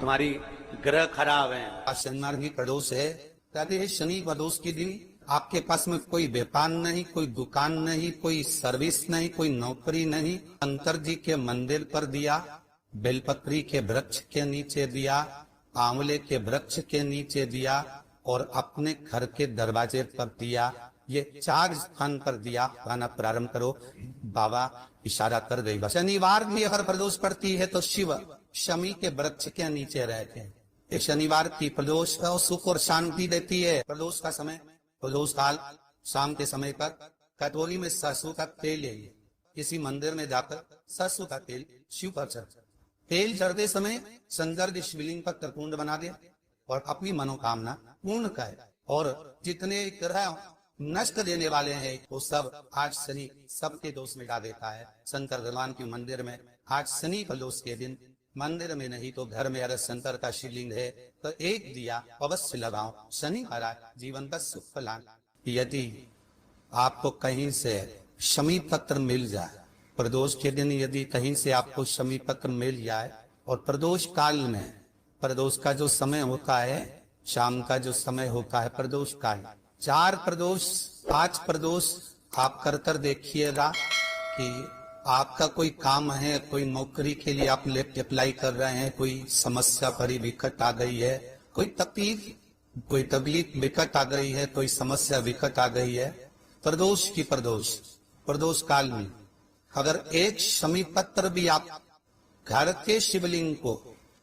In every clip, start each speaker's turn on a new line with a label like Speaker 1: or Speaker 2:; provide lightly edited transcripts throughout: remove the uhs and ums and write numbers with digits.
Speaker 1: तुम्हारी ग्रह खराब है।
Speaker 2: शनिवार भी प्रदोष है। कहते हैं शनि प्रदोष के दिन आपके पास में कोई व्यापार नहीं, कोई दुकान नहीं, कोई सर्विस नहीं, कोई नौकरी नहीं। शंकर जी के मंदिर पर दिया, बेलपत्री के वृक्ष के नीचे दिया, आंवले के वृक्ष के नीचे दिया और अपने घर के दरवाजे पर दिया। ये 4 स्थान पर दिया गाना प्रारंभ करो। बाबा इशारा कर गई। शनिवार भी अगर प्रदोष पड़ती है तो शिव शमी के वृक्ष के नीचे रहते हैं। ये शनिवार की प्रदोष सुख और शांति देती है। प्रदोष का समय, प्रदोष काल शाम के समय पर कटोरी में सरसों का तेल ले, किसी मंदिर में जाकर सरसों का तेल शिव पर चढ़, तेल चढ़ते समय शंकर जी शिवलिंग पर त्रिपुंड बना दे और अपनी मनोकामना पूर्ण करे। और जितने ग्रह नष्ट देने वाले हैं वो सब आज शनि सबके दोष मिटा देता है। शंकर भगवान के मंदिर में आज शनि प्रदोष के दिन मंदिर में नहीं तो घर में अगर शंकर का शिवलिंग है तो एक दिया अवश्य लगाओ। शनि महाराज जीवन का सुख फलान। यदि आपको कहीं से शमी पत्र मिल जाए, प्रदोष के दिन यदि कहीं से आपको शमी पत्र मिल जाए और प्रदोष काल में, प्रदोष का जो समय होता है शाम का जो समय होता है प्रदोष काल, 4 प्रदोष 5 प्रदोष आप कर कर देखिएगा कि आपका कोई काम है, कोई नौकरी के लिए आप अप्लाई कर रहे हैं, कोई समस्या बड़ी विकट आ गई है, कोई तकलीफ विकट आ गई है, कोई समस्या विकट आ गई है, प्रदोष की प्रदोष काल में अगर एक शमी पत्र भी आप घर के शिवलिंग को,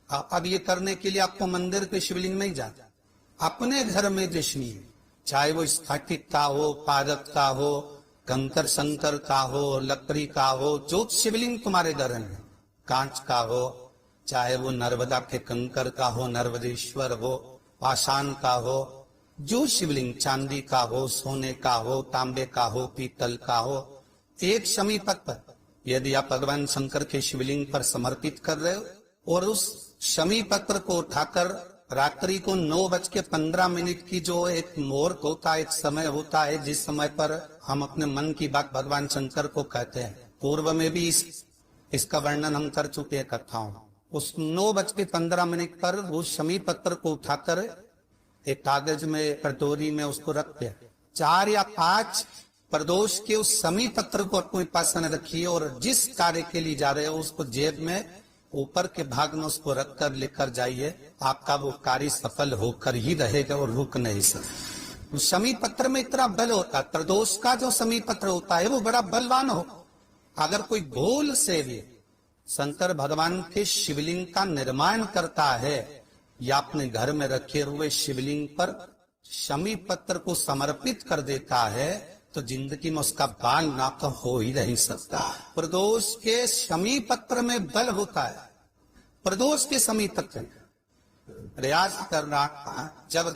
Speaker 2: अब ये करने के लिए आपको मंदिर के शिवलिंग नहीं जाना, अपने घर में जश्नी, चाहे वो स्फटिक का हो, पारक का हो, कंकर शंकर का हो, लकड़ी का हो, जो शिवलिंग तुम्हारे घर में, कांच का हो, चाहे वो नर्मदा के कंकर का हो, नर्मदेश्वर हो, पाषाण का हो, जो शिवलिंग चांदी का हो, सोने का हो, तांबे का हो, पीतल का हो, एक शमी पत्र यदि आप भगवान शंकर के शिवलिंग पर समर्पित कर रहे हो और उस शमी पत्र को उठाकर रात्रि को 9:15 की जो एक मुहूर्त होता है, एक समय होता है जिस समय पर हम अपने मन की बात भगवान शंकर को कहते हैं, पूर्व में भी इसका वर्णन हम कर चुके हैं कथाओं। उस 9:15 पर वो शमी पत्र को उठाकर एक कागज में, कटोरी में उसको रख दिया। 4 या 5 प्रदोष के उस शमी पत्र को अपने पास न रखिए और जिस कार्य के लिए जा रहे हो उसको जेब में ऊपर के भाग में उसको रखकर लेकर जाइए। आपका वो कार्य सफल होकर ही रहेगा और रुक नहीं सकता। शमी पत्र में इतना बल होता है, प्रदोष का जो शमी पत्र होता है वो बड़ा बलवान हो। अगर कोई भूल से भी शंकर भगवान के शिवलिंग का निर्माण करता है या अपने घर में रखे हुए शिवलिंग पर शमी पत्र को समर्पित कर देता है तो जिंदगी में उसका बाल नाक हो ही नहीं सकता। प्रदोष के शमी पत्र में बल होता है। प्रदोष के शमी पत्र प्रयास करना, जब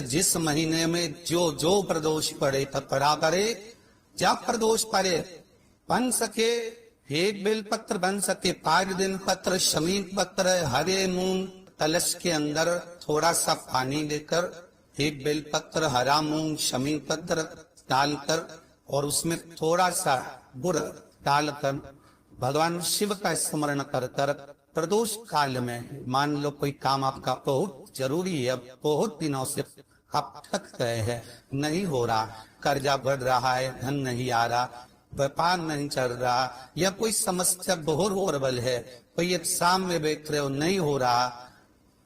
Speaker 2: जिस महीने में जो प्रदोष पड़े तब पड़ा करे, जब प्रदोष पड़े बन सके एक बेल पत्र, बन सके 5 दिन पत्र, शमी पत्र, हरे मूंग कलश के अंदर थोड़ा सा पानी लेकर एक बेलपत्र, हरा मूंग, शमी पत्र डालकर और उसमें थोड़ा सा गुड़ डालकर भगवान शिव का स्मरण कर कर प्रदोष काल में, मान लो कोई काम आपका बहुत जरूरी है, बहुत दिनों से आप थक गए हैं, नहीं हो रहा, कर्जा बढ़ रहा है, धन नहीं आ रहा, व्यापार नहीं चल रहा, या कोई समस्या बहुत होरबल है, कोई एग्जाम में बैठ रहे हो नहीं हो रहा,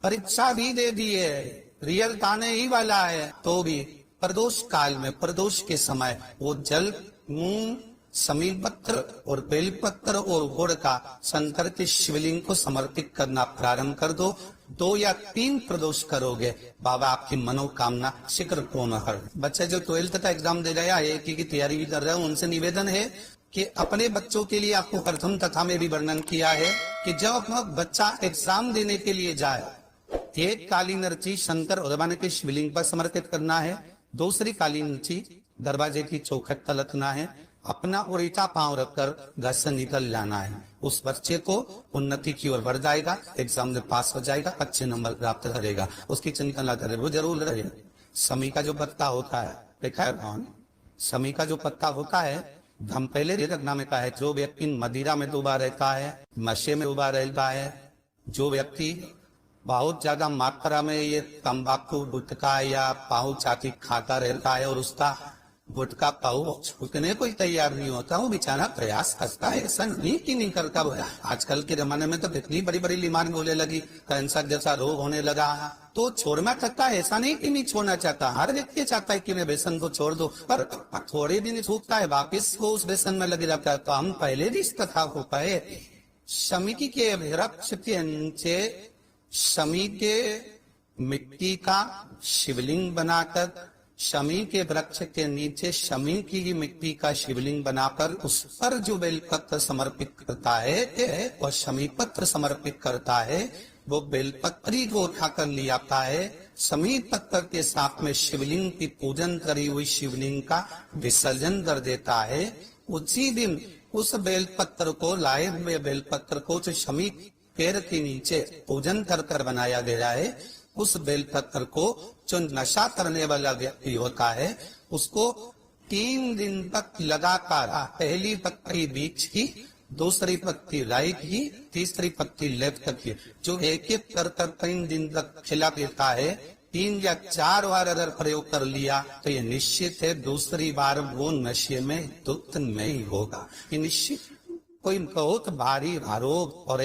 Speaker 2: परीक्षा भी दे दी है, रिजल्ट आने ही वाला है, तो भी प्रदोष काल में, प्रदोष के समय वो जल, मूंग, शमी पत्र और बेलपत्र और गुड़ का शंकर के शिवलिंग को समर्पित करना प्रारंभ कर दो। 2 या 3 प्रदोष करोगे, बाबा आपकी मनोकामना शीघ्र पूर्ण कर। बच्चे जो 12th का एग्जाम दे रहे हैं, IIT की तैयारी भी कर रहे हैं, उनसे निवेदन है कि अपने बच्चों के लिए आपको प्रथम कथा में भी वर्णन किया है कि जब बच्चा एग्जाम देने के लिए जाए, एक काली नरची शंकर भगवान के शिवलिंग पर समर्पित करना है, दूसरी काली नरची दरवाजे की चौखट पर रखना है, अपना उल्टा पांव रखकर घर से निकल जाना है। उस बच्चे को उन्नति की ओर बढ़ जाएगा, एग्जाम में पास हो जाएगा, अच्छे नंबर प्राप्त करेगा, उसकी चिंता न करे, वो जरूर रहेगा। शमी का जो पत्ता होता है, देखा है कौन? शमी का जो पत्ता होता है, हम पहले रखना में कहा है, जो व्यक्ति मदिरा में डूबा रहता है, नशे में डूबा रहता है, जो व्यक्ति बहुत ज्यादा मात्रा में ये तंबाकू गुटखा या पाऊ चाटी खाता रहता है और उसका गुटखा पाऊ छूटने को ही तैयार नहीं होता, वो बेचारा प्रयास करता है, ऐसा नहीं कि नहीं करता। आजकल के जमाने में तो इतनी बड़ी बड़ी बीमारी होने लगी, कैंसर जैसा रोग होने लगा, तो छोड़ना चाहता है, ऐसा नहीं कि नहीं छोड़ना चाहता। हर व्यक्ति चाहता है कि मैं व्यसन को छोड़ दो, पर थोड़े दिन छूटता है, वापिस वो उस व्यसन में लगे रहता है। तो हम पहले भी इस कथा को कहे, शमी के वृक्ष के नीचे शमी के मिट्टी का शिवलिंग बनाकर, शमी के वृक्ष के नीचे शमी की ही मिट्टी का शिवलिंग बनाकर उस पर जो बेलपत्र समर्पित करता है और शमी पत्र समर्पित करता है, वो बेलपत्री को उठाकर ले आता है, शमी पत्र के साथ में शिवलिंग की पूजन करी हुई शिवलिंग का विसर्जन कर देता है। उसी दिन उस बेलपत्र को, लाए हुए बेलपत्र को जो शमी पेड़ के नीचे पूजन कर कर बनाया गया है, उस बेलपत्र को जो नशा करने वाला व्यक्ति होता है उसको 3 दिन तक लगातार, पहली पत्ती बीच की, दूसरी पत्ती राइट की, तीसरी पत्ती लेफ्ट की, जो एक एक कर 3 दिन तक खिला देता है, 3 या 4 बार अगर प्रयोग कर लिया तो ये निश्चित है दूसरी बार वो नशे में धुत नहीं होगा। ये निश्चित कोई बहुत भारी आरोप और